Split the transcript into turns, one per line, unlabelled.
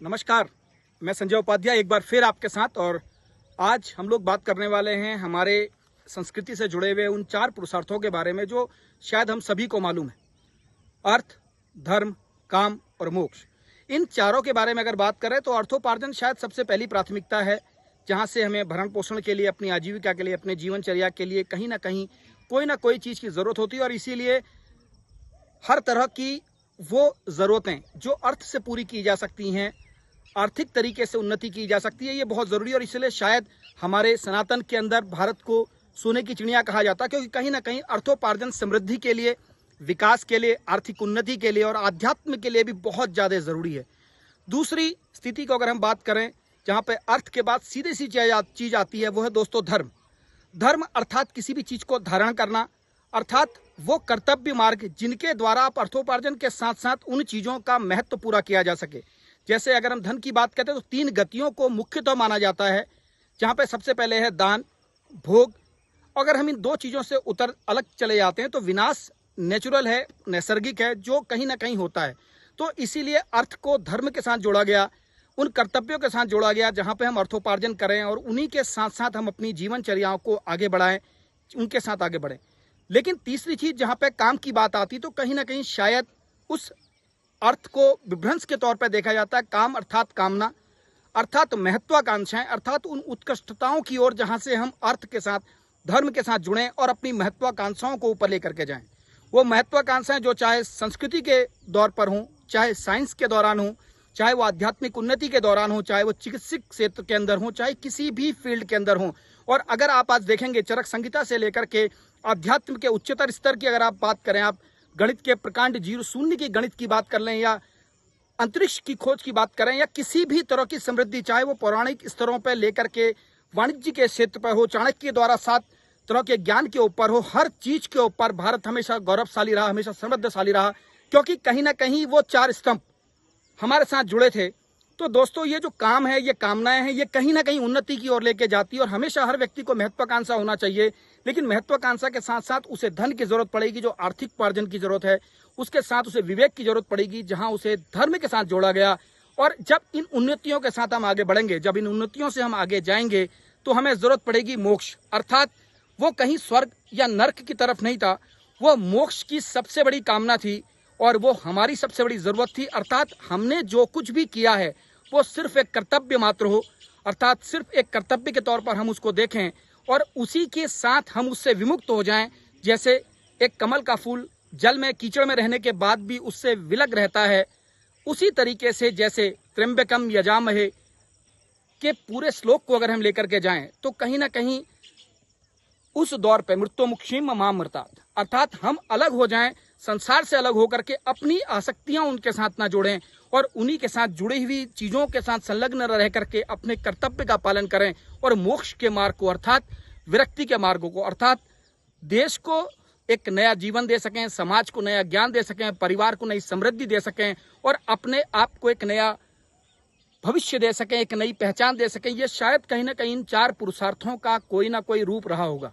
नमस्कार, मैं संजय उपाध्याय एक बार फिर आपके साथ। और आज हम लोग बात करने वाले हैं हमारे संस्कृति से जुड़े हुए उन 4 पुरुषार्थों के बारे में जो शायद हम सभी को मालूम है। अर्थ, धर्म, काम और मोक्ष। इन चारों के बारे में अगर बात करें तो अर्थोपार्जन शायद सबसे पहली प्राथमिकता है, जहां से हमें भरण पोषण के लिए, अपनी आजीविका के लिए, अपने जीवनचर्या के लिए कहीं ना कहीं कोई ना कोई चीज़ की ज़रूरत होती है। और इसीलिए हर तरह की वो ज़रूरतें जो अर्थ से पूरी की जा सकती हैं, आर्थिक तरीके से उन्नति की जा सकती है, ये बहुत ज़रूरी है। और इसलिए शायद हमारे सनातन के अंदर भारत को सोने की चिड़िया कहा जाता है, क्योंकि कहीं ना कहीं अर्थोपार्जन समृद्धि के लिए, विकास के लिए, आर्थिक उन्नति के लिए और आध्यात्म के लिए भी बहुत ज़्यादा ज़रूरी है। दूसरी स्थिति को अगर हम बात करें, जहाँ पे अर्थ के बाद सीधी सी चीज़ आती है, वो है दोस्तों धर्म। धर्म अर्थात किसी भी चीज़ को धारण करना, अर्थात वो कर्तव्य मार्ग जिनके द्वारा आप अर्थोपार्जन के साथ साथ उन चीज़ों का महत्व पूरा किया जा सके। जैसे अगर हम धन की बात करते हैं तो 3 गतियों को मुख्यतः माना जाता है, जहाँ पे सबसे पहले है दान, भोग। अगर हम इन 2 चीज़ों से अलग चले जाते हैं तो विनाश नेचुरल है, नैसर्गिक है, जो कहीं ना कहीं होता है। तो इसीलिए अर्थ को धर्म के साथ जोड़ा गया, उन कर्तव्यों के साथ जोड़ा गया जहाँ पे हम अर्थोपार्जन करें और उन्हीं के साथ साथ हम अपनी जीवनचर्याओं को आगे बढ़ाएं, उनके साथ आगे बढ़ें। लेकिन तीसरी चीज़ जहाँ पे काम की बात आती तो कहीं ना कहीं शायद उस अर्थ को विभ्रंश के तौर पर देखा जाता है। काम अर्थात कामना, अर्थात महत्वाकांक्षाएं, अर्थात उन उत्कृष्टताओं की ओर जहाँ से हम अर्थ के साथ, धर्म के साथ जुड़ें और अपनी महत्वाकांक्षाओं को ऊपर लेकर के जाएं। वो महत्वाकांक्षाएं जो चाहे संस्कृति के दौर पर हों, चाहे साइंस के दौरान हों, चाहे वो आध्यात्मिक उन्नति के दौरान हो, चाहे वो चिकित्सक क्षेत्र के अंदर हो, चाहे किसी भी फील्ड के अंदर हो। और अगर आप आज देखेंगे चरक संहिता से लेकर के अध्यात्म के उच्चतर स्तर की अगर आप बात करें, आप गणित के प्रकांड 0-0 की गणित की बात कर लें, या अंतरिक्ष की खोज की बात करें, या किसी भी तरह की समृद्धि, चाहे वो पौराणिक स्तरों पर लेकर के वाणिज्य के क्षेत्र पर हो, चाणक्य द्वारा 7 तरह के ज्ञान के ऊपर हो, हर चीज के ऊपर भारत हमेशा गौरवशाली रहा, हमेशा समृद्धशाली रहा, क्योंकि कहीं ना कहीं वो 4 स्तंभ हमारे साथ जुड़े थे। तो दोस्तों, ये जो काम है, ये कामनाएं हैं, ये कहीं ना कहीं उन्नति की ओर लेके जाती है। और हमेशा हर व्यक्ति को महत्वाकांक्षा होना चाहिए, लेकिन महत्वाकांक्षा के साथ साथ उसे धन की जरूरत पड़ेगी, जो आर्थिक उपार्जन की जरूरत है, उसके साथ उसे विवेक की जरूरत पड़ेगी, जहां उसे धर्म के साथ जोड़ा गया। और जब इन उन्नतियों के साथ हम आगे बढ़ेंगे, जब इन उन्नतियों से हम आगे जाएंगे, तो हमें जरूरत पड़ेगी मोक्ष। अर्थात वो कहीं स्वर्ग या नर्क की तरफ नहीं था, वो मोक्ष की सबसे बड़ी कामना थी और वो हमारी सबसे बड़ी जरूरत थी। अर्थात हमने जो कुछ भी किया है वो सिर्फ एक कर्तव्य मात्र हो, अर्थात सिर्फ एक कर्तव्य के तौर पर हम उसको देखें और उसी के साथ हम उससे विमुक्त हो जाएं। जैसे एक कमल का फूल जल में, कीचड़ में रहने के बाद भी उससे विलग रहता है, उसी तरीके से जैसे त्र्यंबकम यजामहे के पूरे श्लोक को अगर हम लेकर के जाएं तो कहीं ना कहीं उस दौर पे मृत्युमुक्षीम मामृतात, अर्थात हम अलग हो जाएं, संसार से अलग होकर के अपनी आसक्तियां उनके साथ ना जोड़ें और उन्हीं के साथ जुड़ी हुई चीजों के साथ संलग्न रह करके अपने कर्तव्य का पालन करें और मोक्ष के मार्ग को, अर्थात विरक्ति के मार्गों को, अर्थात देश को एक नया जीवन दे सकें, समाज को नया ज्ञान दे सकें, परिवार को नई समृद्धि दे सकें और अपने आप को एक नया भविष्य दे सकें, एक नई पहचान दे सकें। ये शायद कहीं ना कहीं इन 4 पुरुषार्थों का कोई ना कोई रूप रहा होगा।